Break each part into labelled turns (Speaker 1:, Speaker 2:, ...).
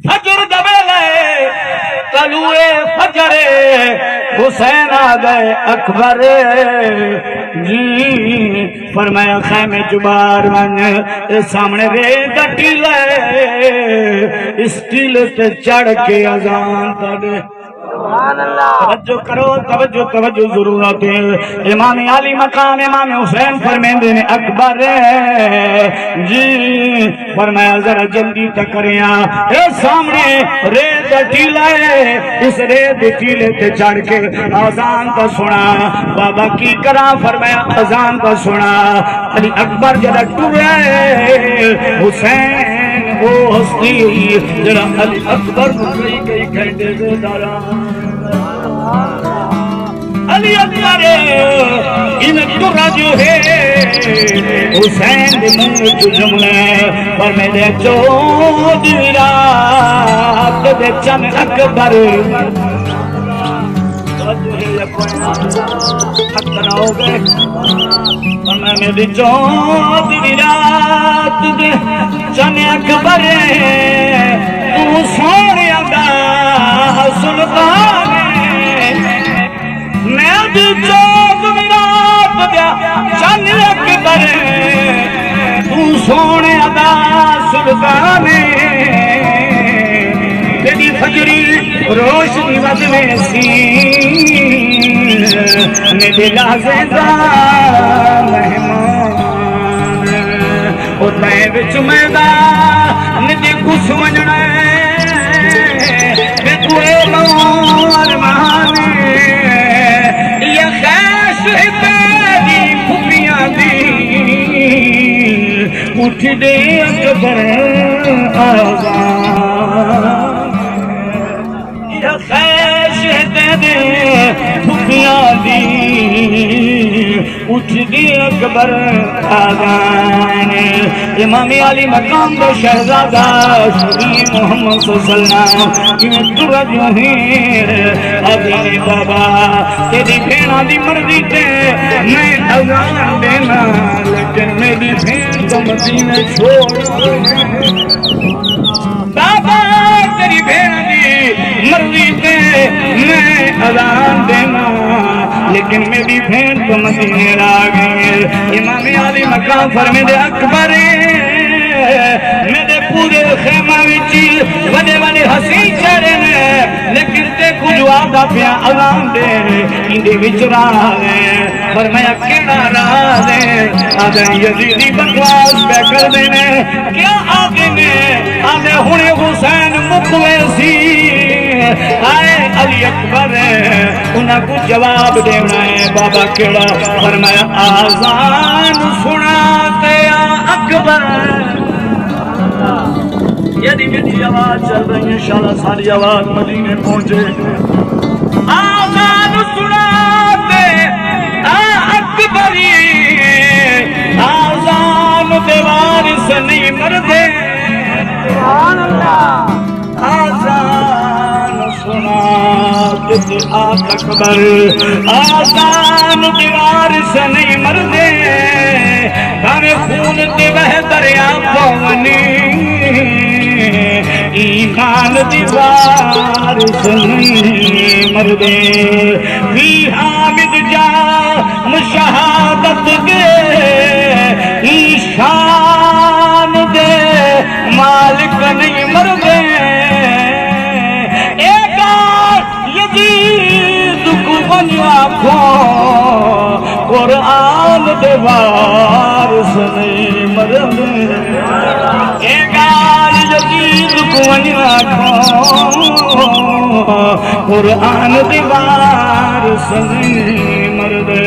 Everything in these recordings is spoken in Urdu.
Speaker 1: فجر دبے لے طلوع فجر حسین آ گئے اکبر جی فرمایا خیمے چبار من سامنے ریت ٹیلے اس ٹیلے تے چڑھ کے اذان پڑھے توجہ کرو توجہ ضرورت ہے امام علی مقام امام حسین فرمیندے نے اکبر جی فرمایا ذرا جلدی تکریاں اے سامنے ریت ٹیلا ہے اس ریت ٹیلے تے چڑھ کے اذان تو سنا بابا کی کرا فرمایا اذان تو سنا علی اکبر جڑا ٹریا حسین وہ ہستی جڑا علی اکبر کئی گھنٹے سے ڈرا علی اکبر ان ترا جو ہے حسین دے منہ جو جملے پر میرے چود رات دے چن اکبر حق نہ ہو گئے میں میری چود رات دے چن اکبر تو سونے دا سلطان میں چود رات دے چن اکبر تو سونے دا سلطان تیری فجری روشنی ود میں سی میرے لازے دا مہمان او تے وچ میدان دی کچھ ونجنا میں کوئے مار مانے یہ خیش تیری پھپیاں دی اٹھ دے اکبر آزان خیش دے پھپیاں دی اٹھ دی اکبر آزان امام علی مقام دو شہزادہ شری محمد صلی اللہ علیہ وسلم ترا جو ہے ابھی بابا تیری بھیڑا دی مرضی تے میں اذان دینا لیکن میری بھیڑ تو مدینے چھوڑ بابا تیری بھیڑ دی مرضی تے میں اذان دینا لیکن میری بھیڑ تو مدینے آ گئی امام علی مقام فرمیندے اکبر میرے پورے خیمہ وچی وڈے وڈے حسین چہرے نے لیکن تے کو جواب دا پیا اذان دے اندے وچ راہ ہے فرمایا کیڑا راہ ہے آدھے یزیدی بکواس پہ کر دینے کیا آگے نے آدھے ہونے حسین مکوے سی آئے علی اکبر انہاں کو جواب دینا ہے بابا کیڑا فرمایا آزان سناتے اکبر یعنی میری آواز چل رہی ہے انشاءاللہ ساری آواز مدینے پہنچے آزان سناتے اکبری آزان دیوار سے نہیں مردے سبحان اللہ آزان سناتے اکبر آزان دیوار سے نہیں مردے ہمیں خون دے بہ دریا پونی ایمان دیوار سنی مردے فی حامد جا مشاہدت دے ایشان دے مالک نہیں مردے ایک یزید کو بنیا کھو قرآن دیوار سنی مردے ایک یزید کو بنیا کھو قرآن دیوار سنی مردے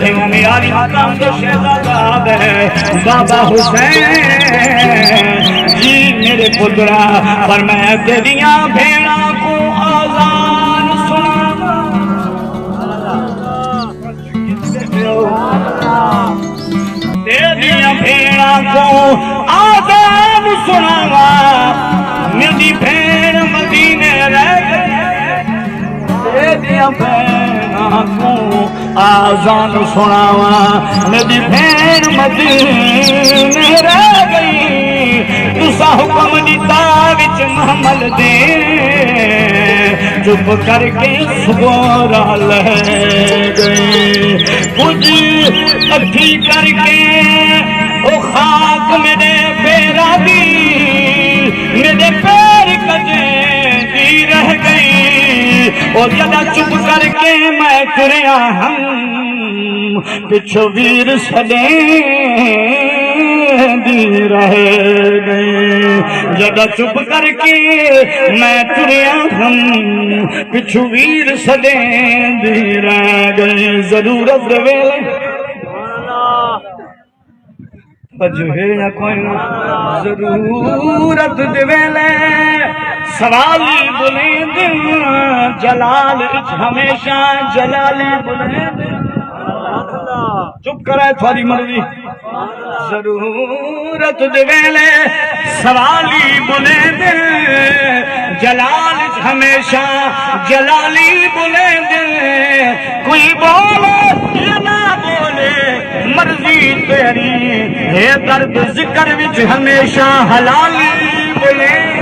Speaker 1: امام علی مقام تو شہزادہ ہے بابا حسین جی میرے پترا فرمایا تیریاں بھیڑا کو آزان سنا تیریاں بھیڑا کو آزان سنا میری بھیڑ مدینے رہ گئی تیریاں بھیڑا کو آزان سناوا میری بھیڑ مدینے رہ گئی تسا حکم دیتا وچ چپ کر کے سبورا لے گئے کچھ اکھی کر کے او خاک میرے پیرا دی میرے پیر کجے دی رہ گئی او جدا چپ کر کے میں تریا ہم پچھو ویر سدیں دی رہ گئے جدا چپ کر کے میں تریا ہم پچھو ویر سدیں دی رہ گئے ضرورت دے وجہ یا کوئی نہ ضرورت دے سوالی بلند جلال ہمیشہ جلالی بلند چپ کرائے تھوڑی مرضی ضرورت دے سوالی بلند جلال ہمیشہ جلالی بلند کوئی بولے یا نہ بولے مرضی تیری ہے درد ذکر وچ ہمیشہ حلالی بلند